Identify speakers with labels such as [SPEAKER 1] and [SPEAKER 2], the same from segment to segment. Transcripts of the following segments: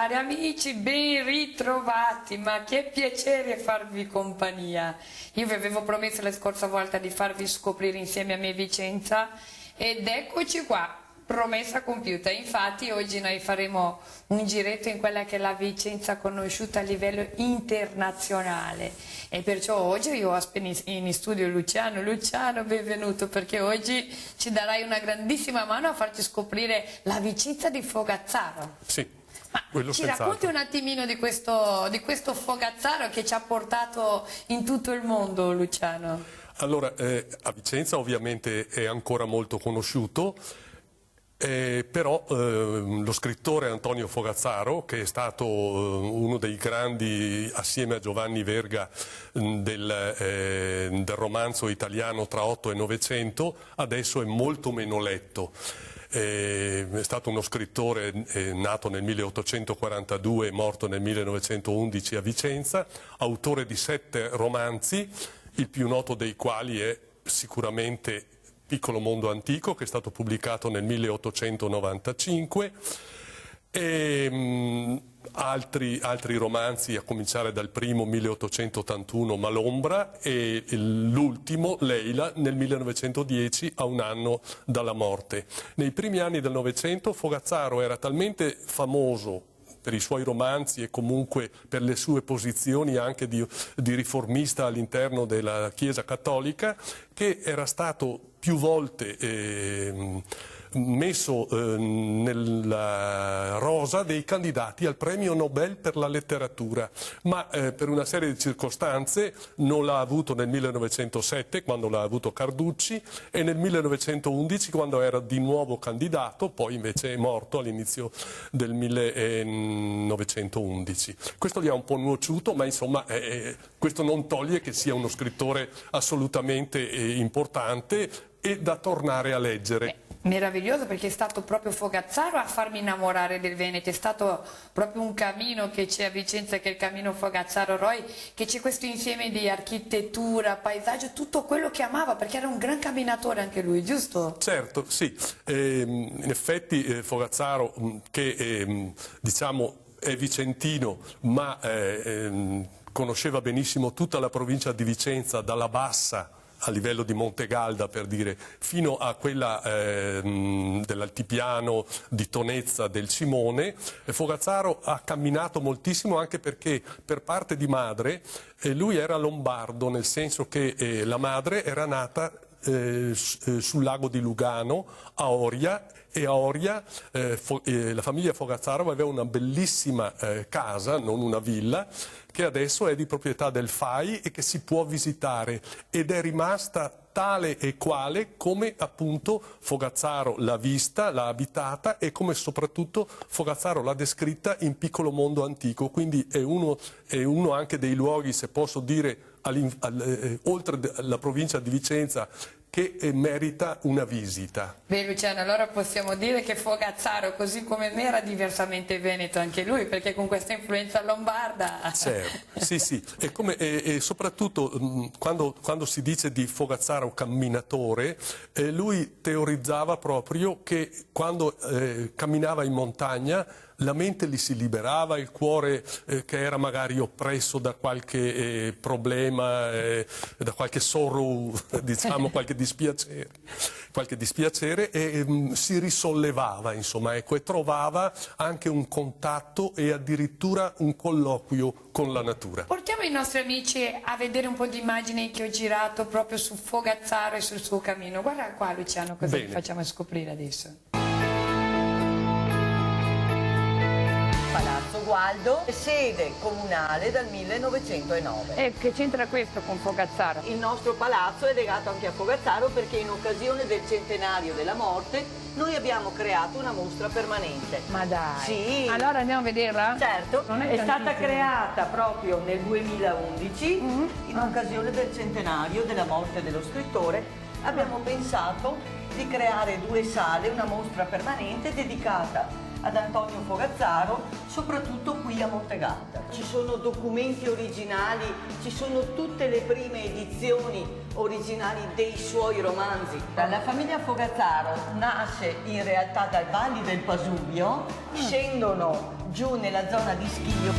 [SPEAKER 1] cari amici, ben ritrovati, ma che piacere farvi compagnia. Io vi avevo promesso la scorsa volta di farvi scoprire insieme a me Vicenza ed eccoci qua, promessa compiuta. Infatti oggi noi faremo un giretto in quella che è la Vicenza conosciuta a livello internazionale e perciò oggi io ho in studio Luciano. Luciano, benvenuto, perché oggi ci darai una grandissima mano a farci scoprire la Vicenza di Fogazzaro.
[SPEAKER 2] Sì.
[SPEAKER 1] Ma ci racconti un attimino di questo Fogazzaro che ci ha portato in tutto il mondo, Luciano?
[SPEAKER 2] Allora, a Vicenza ovviamente è ancora molto conosciuto, però lo scrittore Antonio Fogazzaro, che è stato uno dei grandi, assieme a Giovanni Verga, del romanzo italiano tra 8 e 900, adesso è molto meno letto. È stato uno scrittore nato nel 1842 e morto nel 1911 a Vicenza, autore di 7 romanzi, il più noto dei quali è sicuramente Piccolo mondo antico, che è stato pubblicato nel 1895, e altri romanzi, a cominciare dal primo 1881 Malombra e l'ultimo Leila nel 1910, a un anno dalla morte. Nei primi anni del Novecento Fogazzaro era talmente famoso per i suoi romanzi e comunque per le sue posizioni anche di riformista all'interno della Chiesa Cattolica, che era stato più volte messo nella rosa dei candidati al premio Nobel per la letteratura, ma per una serie di circostanze non l'ha avuto nel 1907 quando l'ha avuto Carducci e nel 1911 quando era di nuovo candidato, poi invece è morto all'inizio del 1911. Questo gli ha un po' nuociuto, ma insomma questo non toglie che sia uno scrittore assolutamente importante e da tornare a leggere.
[SPEAKER 1] Meraviglioso, perché è stato proprio Fogazzaro a farmi innamorare del Veneto, è stato proprio un cammino che c'è a Vicenza, che è il cammino Fogazzaro-Roy, che c'è questo insieme di architettura, paesaggio, tutto quello che amava, perché era un gran camminatore anche lui, giusto?
[SPEAKER 2] Certo, sì, in effetti Fogazzaro, che diciamo è vicentino, ma conosceva benissimo tutta la provincia di Vicenza, dalla Bassa a livello di Montegalda, per dire, fino a quella dell'altipiano di Tonezza del Simone. Fogazzaro ha camminato moltissimo anche perché per parte di madre lui era lombardo, nel senso che la madre era nata sul lago di Lugano, a Oria, e a Oria la famiglia Fogazzaro aveva una bellissima casa, non una villa, che adesso è di proprietà del FAI e che si può visitare, ed è rimasta tale e quale come appunto Fogazzaro l'ha vista, l'ha abitata e come soprattutto Fogazzaro l'ha descritta in Piccolo mondo antico, quindi è uno anche dei luoghi, se posso dire, oltre la provincia di Vicenza, che merita una visita.
[SPEAKER 1] Beh, Luciano, allora possiamo dire che Fogazzaro, così come me, era diversamente veneto anche lui, perché con questa influenza lombarda...
[SPEAKER 2] Certo, sì, e soprattutto quando si dice di Fogazzaro camminatore, lui teorizzava proprio che quando camminava in montagna la mente gli si liberava, il cuore che era magari oppresso da qualche problema, da qualche sorrow, diciamo, qualche dispiacere, e si risollevava, insomma, ecco, e trovava anche un contatto e addirittura un colloquio con la natura.
[SPEAKER 1] Portiamo i nostri amici a vedere un po' di immagini che ho girato proprio su Fogazzaro e sul suo cammino. Guarda qua, Luciano, cosa vi facciamo scoprire adesso.
[SPEAKER 3] Palazzo Gualdo, sede comunale dal 1909.
[SPEAKER 1] E che c'entra questo con Fogazzaro?
[SPEAKER 3] Il nostro palazzo è legato anche a Fogazzaro perché in occasione del centenario della morte noi abbiamo creato una mostra permanente.
[SPEAKER 1] Ma dai!
[SPEAKER 3] Sì!
[SPEAKER 1] Allora andiamo a vederla?
[SPEAKER 3] Certo, è stata creata proprio nel 2011 in occasione del centenario della morte dello scrittore. Abbiamo pensato di creare 2 sale, una mostra permanente dedicata ad Antonio Fogazzaro, soprattutto qui a Montegalda. Ci sono documenti originali, ci sono tutte le prime edizioni originali dei suoi romanzi. La famiglia Fogazzaro nasce in realtà dai valli del Pasubio, scendono giù nella zona di Schio.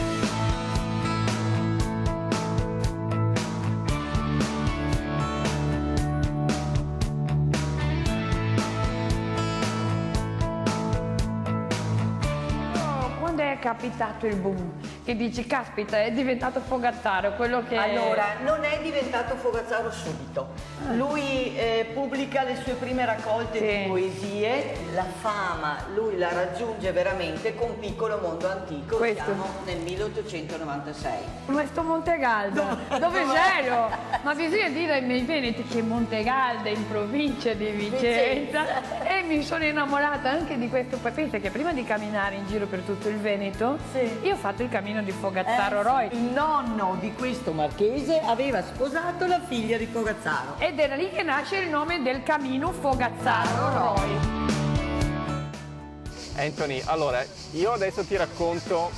[SPEAKER 1] Quando è capitato il boom? Che dici, caspita, è diventato Fogazzaro, quello che...
[SPEAKER 3] Allora, non è diventato Fogazzaro subito. Lui pubblica le sue prime raccolte di poesie, la fama lui la raggiunge veramente con Piccolo Mondo Antico, siamo nel 1896.
[SPEAKER 1] Questo Montegaldo, dove c'ero? Ma bisogna dire nei Veneti che Montegaldo è in provincia di Vicenza e mi sono innamorata anche di questo paese, che prima di camminare in giro per tutto il Veneto, io ho fatto il cammino di Fogazzaro Roy.
[SPEAKER 3] Il nonno di questo marchese aveva sposato la figlia di Fogazzaro.
[SPEAKER 1] Ed era lì che nasce il nome del cammino Fogazzaro Roy.
[SPEAKER 4] Anthony, allora, io adesso ti racconto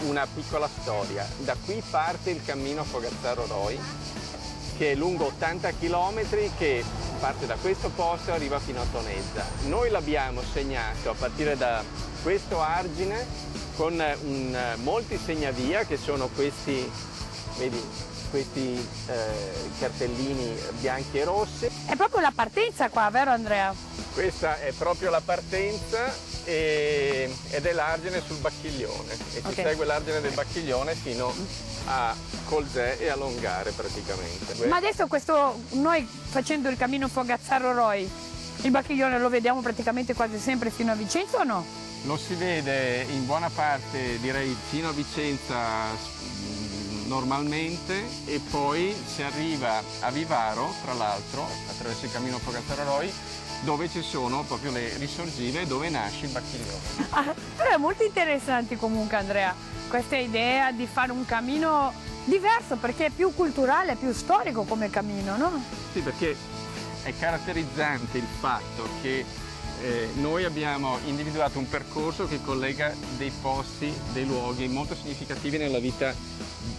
[SPEAKER 4] una piccola storia. Da qui parte il cammino Fogazzaro Roy, che è lungo 80 km, che parte da questo posto e arriva fino a Tonezza. Noi l'abbiamo segnato a partire da questo argine con molti segnavia, che sono questi, vedi, questi cartellini bianchi e rossi.
[SPEAKER 1] È proprio la partenza qua, vero Andrea?
[SPEAKER 4] Questa è proprio la partenza ed è l'argine sul Bacchiglione e si segue l'argine del Bacchiglione fino a Colzè e a Longare praticamente.
[SPEAKER 1] Ma adesso noi facendo il cammino Fogazzaro Roy, il Bacchiglione lo vediamo praticamente quasi sempre fino a Vicenza o no?
[SPEAKER 4] Lo si vede in buona parte, direi, fino a Vicenza normalmente, e poi si arriva a Vivaro, tra l'altro, attraverso il cammino Fogazzaro Roy, dove ci sono proprio le risorgive dove nasce il Bacchiglione.
[SPEAKER 1] Però è molto interessante comunque, Andrea, questa idea di fare un cammino diverso, perché è più culturale, più storico come cammino, no?
[SPEAKER 4] Sì, perché è caratterizzante il fatto che noi abbiamo individuato un percorso che collega dei posti, dei luoghi molto significativi nella vita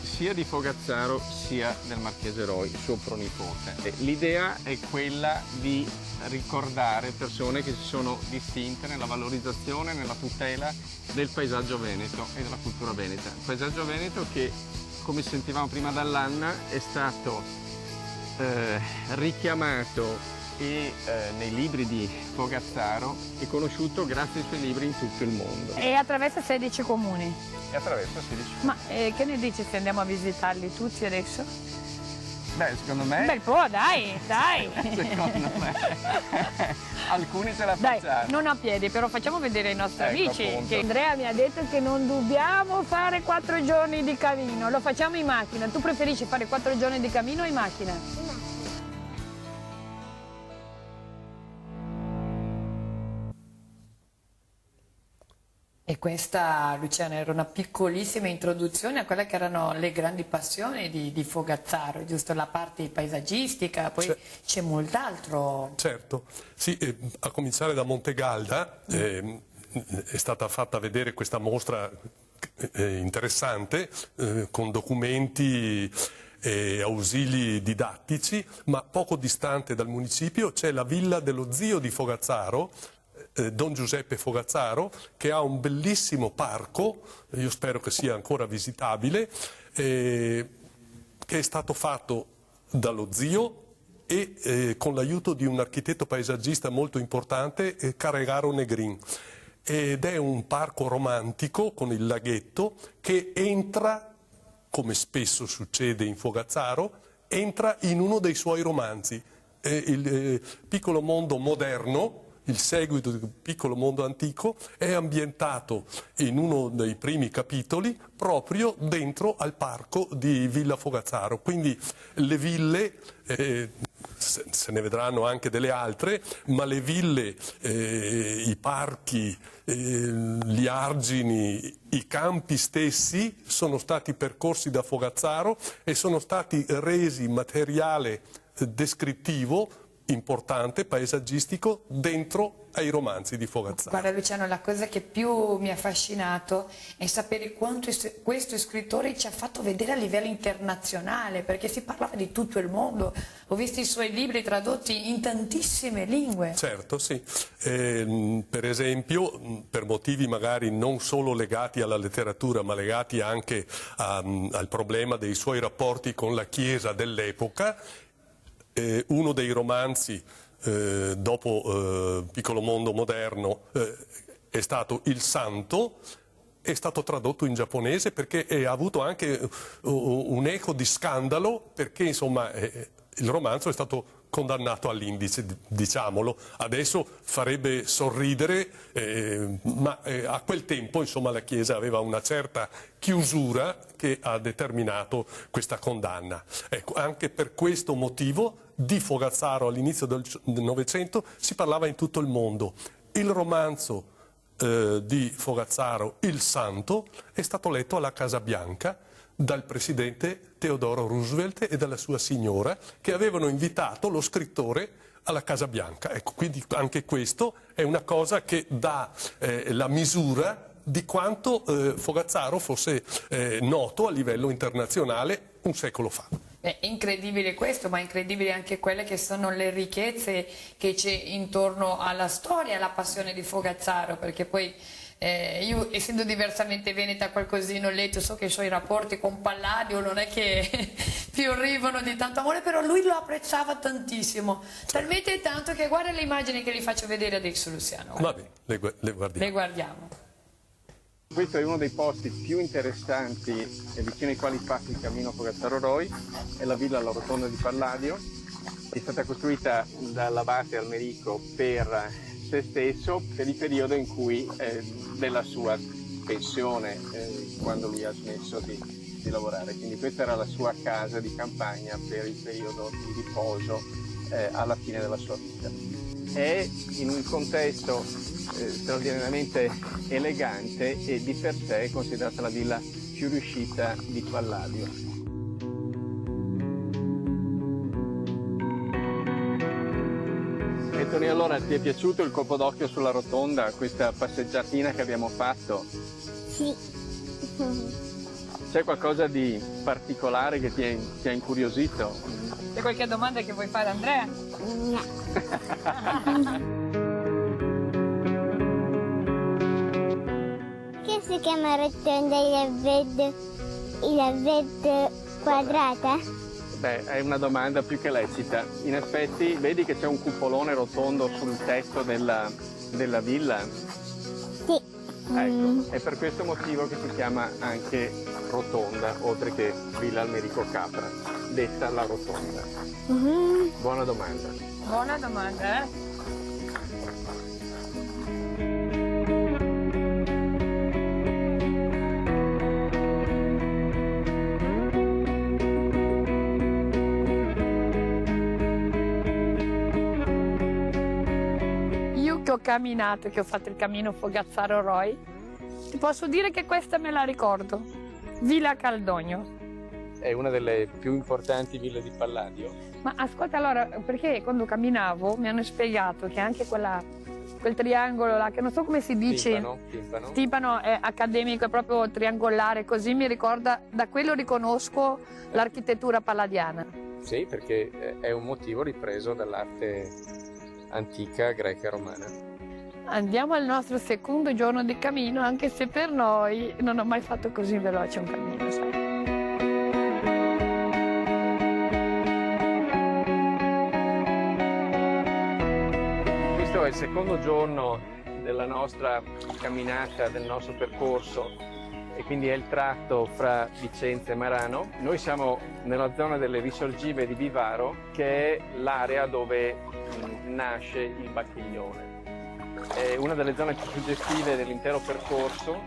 [SPEAKER 4] sia di Fogazzaro sia del Marchese Roy, suo pronipote. L'idea è quella di ricordare persone che si sono distinte nella valorizzazione, nella tutela del paesaggio veneto e della cultura veneta. Il paesaggio veneto che, come sentivamo prima dall'Anna, è stato richiamato nei libri di Fogazzaro e conosciuto grazie ai suoi libri in tutto il mondo.
[SPEAKER 1] E attraverso 16 comuni.
[SPEAKER 4] E attraverso 16 comuni.
[SPEAKER 1] Ma che ne dici se andiamo a visitarli tutti adesso?
[SPEAKER 4] Beh, secondo me...
[SPEAKER 1] Un bel po', dai, dai!
[SPEAKER 4] Secondo me alcuni ce la facciamo.
[SPEAKER 1] Dai, non a piedi, però facciamo vedere ai nostri amici.
[SPEAKER 4] Appunto.
[SPEAKER 1] Che Andrea mi ha detto che non dobbiamo fare 4 giorni di cammino, lo facciamo in macchina. Tu preferisci fare 4 giorni di cammino o in macchina? E questa, Luciana, era una piccolissima introduzione a quelle che erano le grandi passioni di Fogazzaro, giusto? La parte paesaggistica, poi c'è molt'altro.
[SPEAKER 2] Certo, sì, a cominciare da Montegalda è stata fatta vedere questa mostra interessante con documenti e ausili didattici, ma poco distante dal municipio c'è la villa dello zio di Fogazzaro, Don Giuseppe Fogazzaro, che ha un bellissimo parco, io spero che sia ancora visitabile, che è stato fatto dallo zio e con l'aiuto di un architetto paesaggista molto importante, Carregaro Negrin. Ed è un parco romantico con il laghetto che entra, come spesso succede in Fogazzaro, entra in uno dei suoi romanzi, il Piccolo Mondo moderno. Il seguito del Piccolo Mondo Antico è ambientato in uno dei primi capitoli proprio dentro al parco di Villa Fogazzaro. Quindi le ville, se ne vedranno anche delle altre, ma le ville, i parchi, gli argini, i campi stessi sono stati percorsi da Fogazzaro e sono stati resi materiale descrittivo importante, paesaggistico, dentro ai romanzi di Fogazzaro.
[SPEAKER 1] Guarda Luciano, la cosa che più mi ha affascinato è sapere quanto questo scrittore ci ha fatto vedere a livello internazionale, perché si parlava di tutto il mondo. Ho visto i suoi libri tradotti in tantissime lingue.
[SPEAKER 2] Certo, sì. Per esempio, per motivi magari non solo legati alla letteratura, ma legati anche al problema dei suoi rapporti con la Chiesa dell'epoca, uno dei romanzi dopo Piccolo Mondo Moderno è stato Il Santo, è stato tradotto in giapponese perché ha avuto anche un eco di scandalo, perché insomma il romanzo è stato condannato all'indice, diciamolo. Adesso farebbe sorridere, ma a quel tempo insomma la Chiesa aveva una certa chiusura che ha determinato questa condanna. Ecco, anche per questo motivo di Fogazzaro all'inizio del Novecento si parlava in tutto il mondo. Il romanzo di Fogazzaro, Il Santo, è stato letto alla Casa Bianca dal presidente Theodore Roosevelt e dalla sua signora, che avevano invitato lo scrittore alla Casa Bianca. Ecco, quindi anche questo è una cosa che dà la misura di quanto Fogazzaro fosse noto a livello internazionale un secolo fa.
[SPEAKER 1] È incredibile questo, ma è incredibile anche quelle che sono le ricchezze che c'è intorno alla storia e alla passione di Fogazzaro, perché poi io, essendo diversamente veneta, qualcosina ho letto, so che i suoi rapporti con Palladio non è che fiorivano di tanto amore, però lui lo apprezzava tantissimo, talmente tanto che guarda le immagini che gli faccio vedere adesso, Luciano.
[SPEAKER 2] Va bene, le guardiamo.
[SPEAKER 1] Le guardiamo.
[SPEAKER 4] Questo è uno dei posti più interessanti e vicino ai quali passa il cammino Fogazzaro-Roy, è la villa alla Rotonda di Palladio. È stata costruita dall'abate Almerico per se stesso, per il periodo in cui della sua pensione, quando lui ha smesso di lavorare. Quindi questa era la sua casa di campagna per il periodo di riposo alla fine della sua vita. È in un contesto straordinariamente elegante e di per sé è considerata la villa più riuscita di Palladio. E Tony, allora ti è piaciuto il colpo d'occhio sulla rotonda, questa passeggiatina che abbiamo fatto?
[SPEAKER 5] Sì.
[SPEAKER 4] C'è qualcosa di particolare che ti ha incuriosito?
[SPEAKER 1] C'è qualche domanda che vuoi fare, Andrea?
[SPEAKER 5] No. Che si chiama rotonda la ved quadrata?
[SPEAKER 4] Beh, è una domanda più che lecita. In effetti, vedi che c'è un cupolone rotondo sul tetto della villa?
[SPEAKER 5] Sì.
[SPEAKER 4] Ecco, è per questo motivo che si chiama anche rotonda, oltre che Villa Almerico Capra, detta la rotonda. Buona domanda.
[SPEAKER 1] Buona domanda, eh? Che ho camminato, che ho fatto il cammino Fogazzaro-Roy, ti posso dire che questa me la ricordo, Villa Caldogno.
[SPEAKER 4] È una delle più importanti ville di Palladio.
[SPEAKER 1] Ma ascolta, allora, perché quando camminavo mi hanno spiegato che anche quel triangolo là, che non so come si dice, timpano è accademico, è proprio triangolare, così mi ricorda, da quello riconosco l'architettura palladiana.
[SPEAKER 4] Sì, perché è un motivo ripreso dall'arte antica greca e romana.
[SPEAKER 1] Andiamo al nostro secondo giorno di cammino, anche se per noi non ho mai fatto così veloce un cammino, sai?
[SPEAKER 4] Questo è il secondo giorno della nostra camminata, del nostro percorso, e quindi è il tratto fra Vicenza e Marano. Noi siamo nella zona delle Risorgive di Vivaro, che è l'area dove nasce il Bacchiglione. È una delle zone più suggestive dell'intero percorso.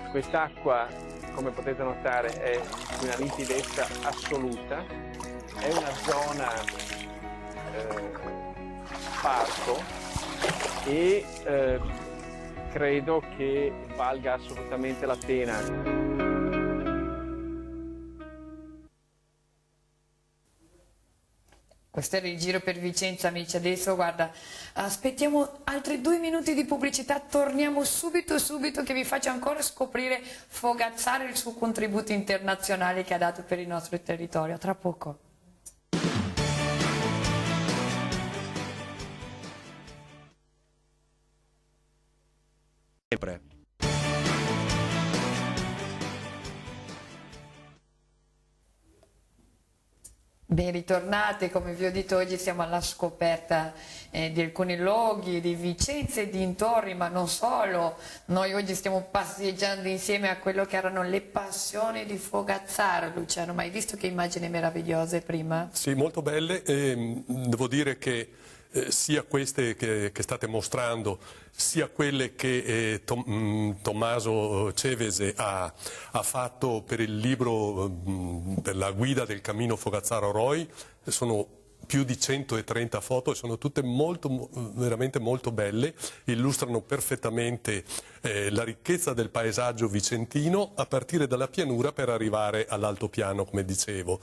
[SPEAKER 4] Quest'acqua, come potete notare, è di una limpidezza assoluta. È una zona parco e credo che valga assolutamente la pena.
[SPEAKER 1] Questo era il giro per Vicenza, amici. Adesso, guarda, aspettiamo altri 2 minuti di pubblicità, torniamo subito che vi faccio ancora scoprire Fogazzaro e il suo contributo internazionale che ha dato per il nostro territorio. Tra poco.
[SPEAKER 6] Sempre.
[SPEAKER 1] Ben ritornate, come vi ho detto oggi siamo alla scoperta di alcuni luoghi di Vicenza e dintorni, ma non solo. Noi oggi stiamo passeggiando insieme a quello che erano le passioni di Fogazzaro. Luciano, ma hai visto che immagini meravigliose prima?
[SPEAKER 2] Sì, molto belle. Devo dire che sia queste che state mostrando, sia quelle che Tommaso Cevese ha fatto per il libro, per la guida del cammino Fogazzaro-Roi, sono più di 130 foto e sono tutte veramente molto belle, illustrano perfettamente la ricchezza del paesaggio vicentino a partire dalla pianura per arrivare all'altopiano, come dicevo.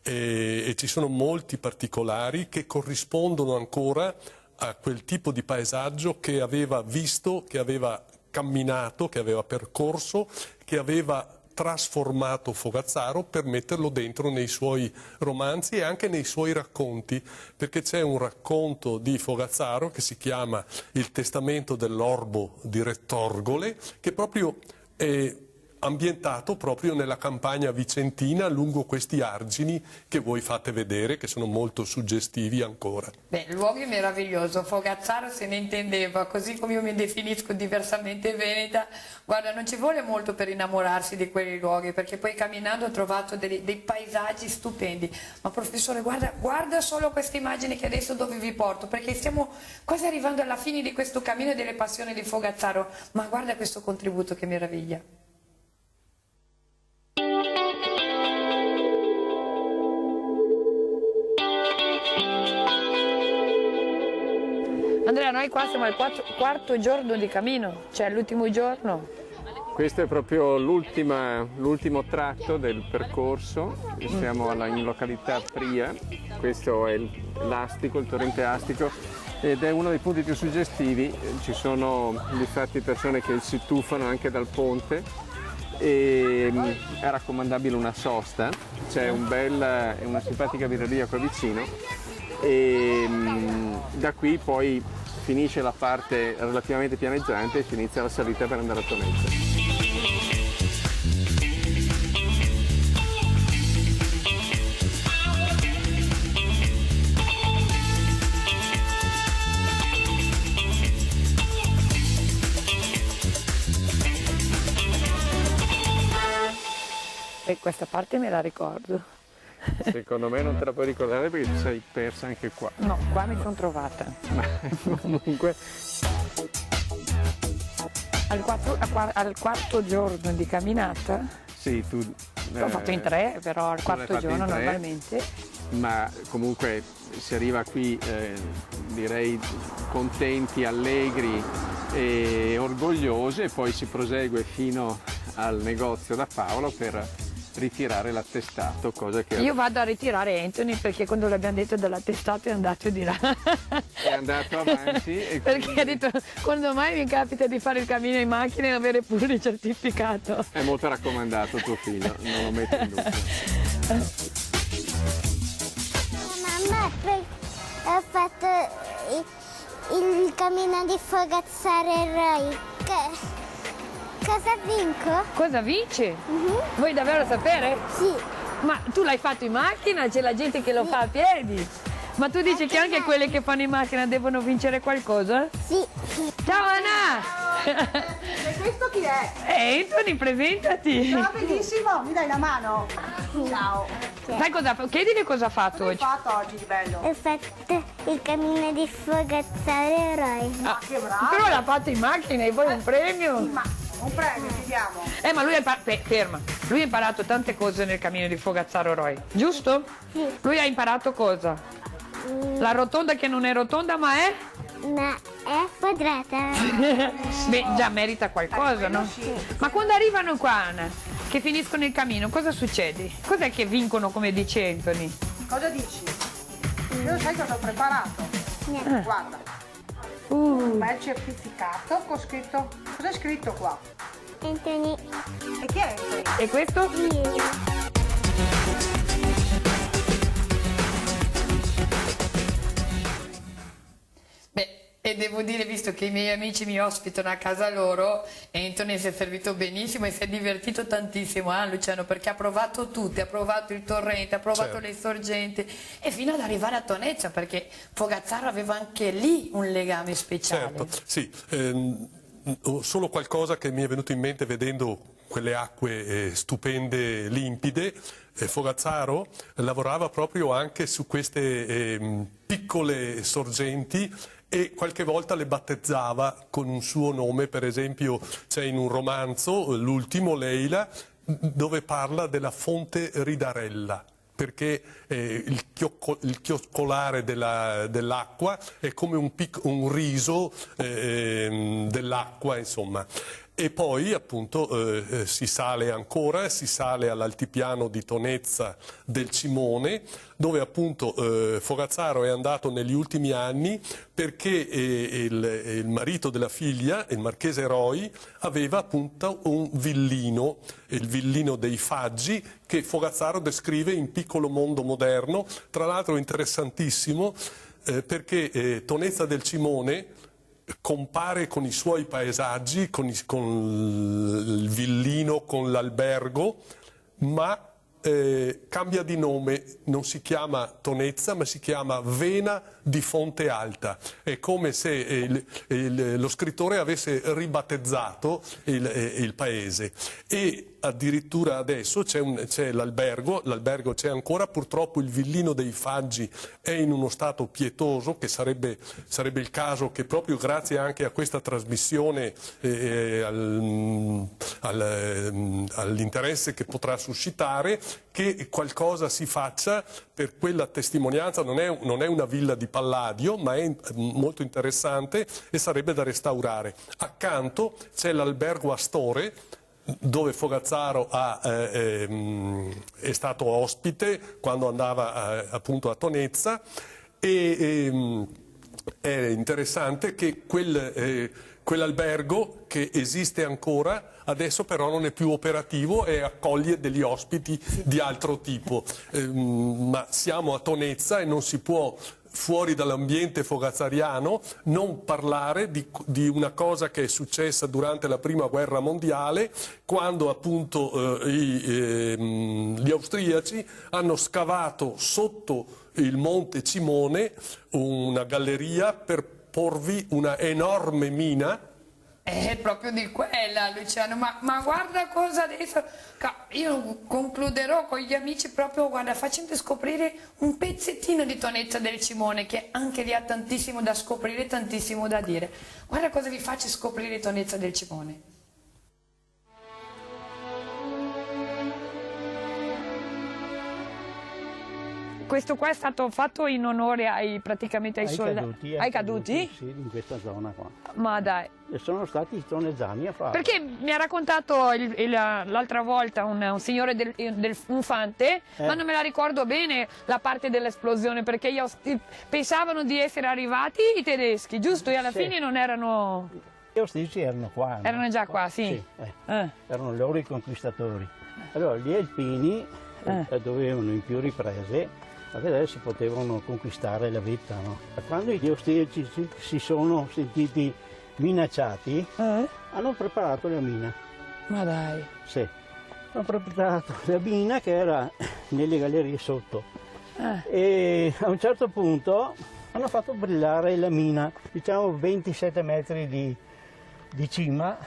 [SPEAKER 2] E ci sono molti particolari che corrispondono ancora a quel tipo di paesaggio che aveva visto, che aveva camminato, che aveva percorso, che aveva trasformato Fogazzaro per metterlo dentro nei suoi romanzi e anche nei suoi racconti, perché c'è un racconto di Fogazzaro che si chiama Il testamento dell'orbo di Rettorgole, che proprio è ambientato proprio nella campagna vicentina lungo questi argini che voi fate vedere, che sono molto suggestivi ancora.
[SPEAKER 1] Beh, il luogo è meraviglioso, Fogazzaro se ne intendeva, così come io mi definisco diversamente veneta. Guarda, non ci vuole molto per innamorarsi di quei luoghi, perché poi camminando ho trovato dei paesaggi stupendi. Ma professore, guarda solo queste immagini che adesso dove vi porto, perché stiamo quasi arrivando alla fine di questo cammino delle passioni di Fogazzaro, ma guarda questo contributo che meraviglia. Andrea, noi qua siamo al quarto giorno di cammino, cioè l'ultimo giorno.
[SPEAKER 4] Questo è proprio l'ultimo tratto del percorso, siamo in località Pria, questo è l'Astico, il torrente Astico, ed è uno dei punti più suggestivi. Ci sono infatti persone che si tuffano anche dal ponte e è raccomandabile una sosta, c'è una simpatica birreria qua vicino e da qui poi finisce la parte relativamente pianeggiante e si inizia la salita per andare a Tonezza.
[SPEAKER 1] E questa parte me la ricordo.
[SPEAKER 4] Secondo me non te la puoi ricordare perché ti sei persa anche qua.
[SPEAKER 1] No, qua mi sono trovata.
[SPEAKER 4] Comunque
[SPEAKER 1] al quarto giorno di camminata,
[SPEAKER 4] sì, tu
[SPEAKER 1] l'ho fatto in 3, però al quarto giorno normalmente.
[SPEAKER 4] Ma comunque si arriva qui direi contenti, allegri e orgogliosi, e poi si prosegue fino al negozio da Paolo per ritirare l'attestato, cosa che...
[SPEAKER 1] Io vado a ritirare Anthony perché quando le abbiamo detto dell'attestato è andato di là.
[SPEAKER 4] È andato avanti e
[SPEAKER 1] perché
[SPEAKER 4] quindi...
[SPEAKER 1] ha detto quando mai mi capita di fare il cammino in macchina e avere pure il certificato.
[SPEAKER 4] È molto raccomandato tuo figlio, non lo metto in dubbio.
[SPEAKER 5] Mamma ha fatto il cammino di Fogazzaro-Roi. Cosa vinco?
[SPEAKER 1] Cosa vince? Vuoi davvero sapere?
[SPEAKER 5] Sì.
[SPEAKER 1] Ma tu l'hai fatto in macchina, c'è la gente che lo fa a piedi. Ma tu dici che anche quelle che fanno in macchina devono vincere qualcosa?
[SPEAKER 5] Sì.
[SPEAKER 1] Ciao Anna!
[SPEAKER 7] E questo chi è?
[SPEAKER 1] Anthony, presentati!
[SPEAKER 7] Ciao, bellissimo, mi dai la mano? Ciao.
[SPEAKER 1] Sai cosa fa? Chiedili cosa ha fatto
[SPEAKER 7] Cosa hai
[SPEAKER 1] oggi.
[SPEAKER 7] fatto oggi di bello?
[SPEAKER 5] Ho fatto il cammino di Fogazzaro-Roi.
[SPEAKER 7] Ma che bravo!
[SPEAKER 1] Però l'ha fatto in macchina e vuoi un premio?
[SPEAKER 7] Ma un premio ti diamo.
[SPEAKER 1] Ma lui ferma. Lui ha imparato tante cose nel cammino di Fogazzaro-Roi, giusto?
[SPEAKER 5] Sì.
[SPEAKER 1] Lui ha imparato cosa? La rotonda che non è rotonda ma è?
[SPEAKER 5] Ma è quadrata.
[SPEAKER 1] Beh, già merita qualcosa, no? Ma quando arrivano qua, Anna, che finiscono il cammino, cosa succede? Cos'è che vincono come dice Anthony?
[SPEAKER 7] Cosa dici? Io sai cosa ho preparato?
[SPEAKER 5] Niente.
[SPEAKER 7] Guarda, un bel certificato con scritto... Cosa è scritto qua?
[SPEAKER 5] Anthony.
[SPEAKER 7] E chi è Anthony?
[SPEAKER 1] E questo?
[SPEAKER 5] Io.
[SPEAKER 1] E devo dire, visto che i miei amici mi ospitano a casa loro, Anthony si è servito benissimo e si è divertito tantissimo, Luciano, perché ha provato tutti, ha provato il torrente, ha provato
[SPEAKER 2] Certo.
[SPEAKER 1] le sorgenti e fino ad arrivare a Tonezza, perché Fogazzaro aveva anche lì un legame speciale.
[SPEAKER 2] Certo, sì. Solo qualcosa che mi è venuto in mente vedendo quelle acque stupende, limpide. Fogazzaro lavorava proprio anche su queste piccole sorgenti e qualche volta le battezzava con un suo nome. Per esempio c'è in un romanzo, l'ultimo, Leila, dove parla della fonte Ridarella, perché il chioccolare dell'acqua è come un riso dell'acqua, insomma. E poi appunto si sale ancora, si sale all'altipiano di Tonezza del Cimone, dove appunto Fogazzaro è andato negli ultimi anni perché il marito della figlia, il marchese Roi, aveva appunto un villino, il villino dei Faggi, che Fogazzaro descrive in Piccolo mondo moderno, tra l'altro interessantissimo perché Tonezza del Cimone compare con i suoi paesaggi, con il villino, con l'albergo, ma cambia di nome, non si chiama Tonezza ma si chiama Vena di Fonte Alta. È come se lo scrittore avesse ribattezzato il paese. E addirittura adesso c'è l'albergo c'è ancora, purtroppo il villino dei Faggi è in uno stato pietoso, che sarebbe il caso che proprio grazie anche a questa trasmissione all'interesse che potrà suscitare, che qualcosa si faccia per quella testimonianza. Non è una villa di Palladio, ma è molto interessante e sarebbe da restaurare. Accanto c'è l'albergo Astore, dove Fogazzaro è stato ospite quando andava appunto a Tonezza, e è interessante che quell'albergo, che esiste ancora, adesso però non è più operativo e accoglie degli ospiti di altro tipo. Ma siamo a Tonezza e non si può, fuori dall'ambiente fogazzariano, non parlare di una cosa che è successa durante la Prima Guerra Mondiale, quando appunto gli austriaci hanno scavato sotto il Monte Cimone una galleria per porvi una enorme mina.
[SPEAKER 1] È proprio di quella, Luciano, ma guarda cosa adesso, io concluderò con gli amici proprio, guarda, facendo scoprire un pezzettino di Tonezza del Cimone, che anche lì ha tantissimo da scoprire, tantissimo da dire. Guarda cosa vi faccio scoprire Tonezza del Cimone. Questo qua è stato fatto in onore praticamente ai soldati. Ai caduti?
[SPEAKER 6] Sì, in questa zona qua.
[SPEAKER 1] Ma dai.
[SPEAKER 6] E sono stati i tonezzani a farlo.
[SPEAKER 1] Perché mi ha raccontato l'altra volta un signore un fante, ma non me la ricordo bene la parte dell'esplosione, perché pensavano di essere arrivati i tedeschi, giusto? E alla fine non erano...
[SPEAKER 6] Gli austriaci erano qua. No?
[SPEAKER 1] Erano già qua, sì.
[SPEAKER 6] Erano loro i conquistatori. Allora gli alpini dovevano in più riprese a vedere se potevano conquistare la vetta, no? Quando gli austriaci si sono sentiti minacciati, hanno preparato la mina.
[SPEAKER 1] Ma dai.
[SPEAKER 6] Sì, hanno preparato la mina che era nelle gallerie sotto. E a un certo punto hanno fatto brillare la mina, diciamo 27 metri di cima,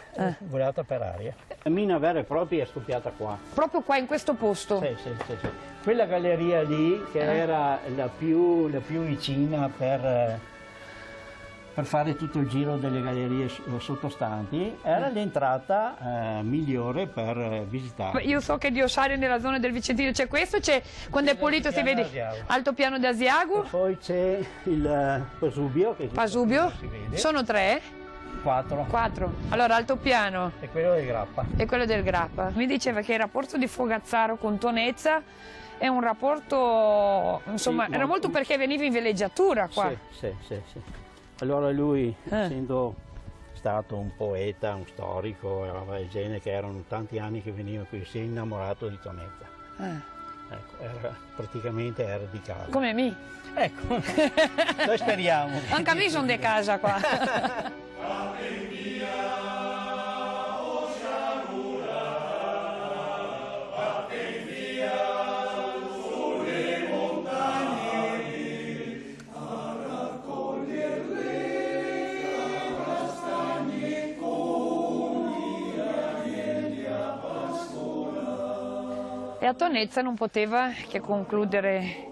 [SPEAKER 6] volata per aria. La mina vera e propria è scoppiata qua.
[SPEAKER 1] Proprio qua, in questo posto?
[SPEAKER 6] Sì. Quella galleria lì, che era la più vicina per fare tutto il giro delle gallerie sottostanti, era l'entrata migliore per visitare.
[SPEAKER 1] Io so che di Ossari nella zona del Vicentino c'è questo, quando è pulito si vede Altopiano d'Asiago.
[SPEAKER 6] Poi c'è il Pasubio.
[SPEAKER 1] Pasubio?
[SPEAKER 6] Si vede.
[SPEAKER 1] Sono 3?
[SPEAKER 6] 4.
[SPEAKER 1] Allora Altopiano.
[SPEAKER 6] E quello del Grappa.
[SPEAKER 1] E quello del Grappa. Mi diceva che il rapporto di Fogazzaro con Tonezza è un rapporto, insomma,
[SPEAKER 6] Sì,
[SPEAKER 1] era molto perché veniva in villeggiatura qua.
[SPEAKER 6] Sì. Allora lui, essendo stato un poeta, un storico, roba del genere, che erano tanti anni che veniva qui, si è innamorato di Tonetta. Ecco, praticamente era di casa.
[SPEAKER 1] Come me.
[SPEAKER 6] Ecco, noi speriamo.
[SPEAKER 1] Anche a me sono di casa qua. E a Tonezza non poteva che concludere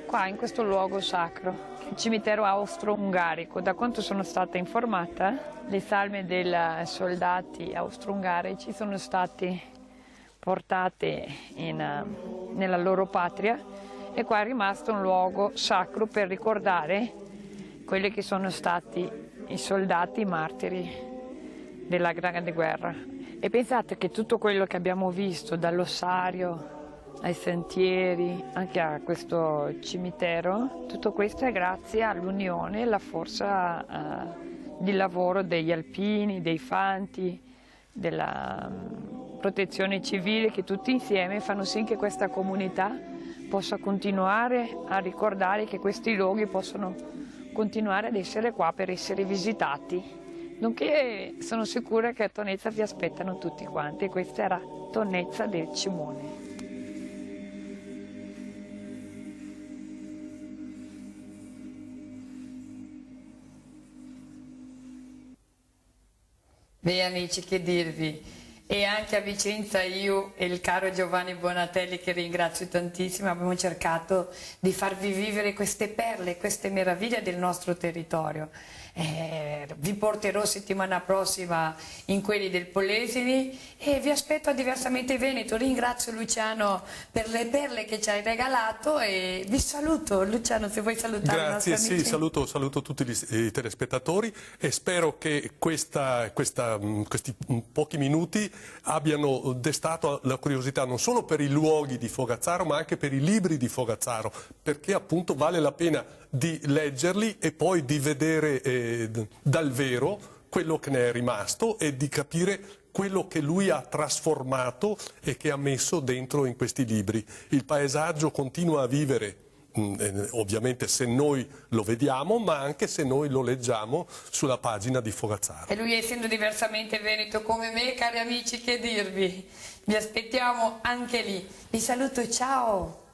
[SPEAKER 1] qua, in questo luogo sacro, il cimitero austro-ungarico. Da quanto sono stata informata, le salme dei soldati austro-ungarici sono state portate nella loro patria e qua è rimasto un luogo sacro per ricordare quelli che sono stati i soldati martiri della Grande Guerra. E pensate che tutto quello che abbiamo visto, dall'ossario ai sentieri, anche a questo cimitero, tutto questo è grazie all'unione e alla forza di lavoro degli alpini, dei fanti, della protezione civile, che tutti insieme fanno sì che questa comunità possa continuare a ricordare che questi luoghi possono continuare ad essere qua per essere visitati. Nonché sono sicura che a Tonezza vi aspettano tutti quanti, e questa era Tonezza del Cimone. Beh amici, che dirvi, e anche a Vicenza io e il caro Giovanni Bonatelli, che ringrazio tantissimo, abbiamo cercato di farvi vivere queste perle, queste meraviglie del nostro territorio. Vi porterò settimana prossima in quelli del Polesini e vi aspetto a Diversamente Veneto. Ringrazio Luciano per le perle che ci hai regalato e vi saluto. Luciano, se vuoi salutare i nostri amici.
[SPEAKER 2] Sì, saluto tutti i telespettatori e spero che questi pochi minuti abbiano destato la curiosità non solo per i luoghi di Fogazzaro ma anche per i libri di Fogazzaro, perché appunto vale la pena di leggerli e poi di vedere dal vero quello che ne è rimasto e di capire quello che lui ha trasformato e che ha messo dentro in questi libri. Il paesaggio continua a vivere, ovviamente se noi lo vediamo, ma anche se noi lo leggiamo sulla pagina di Fogazzaro.
[SPEAKER 1] E lui, essendo diversamente veneto come me, cari amici, che dirvi? Vi aspettiamo anche lì. Vi saluto, ciao!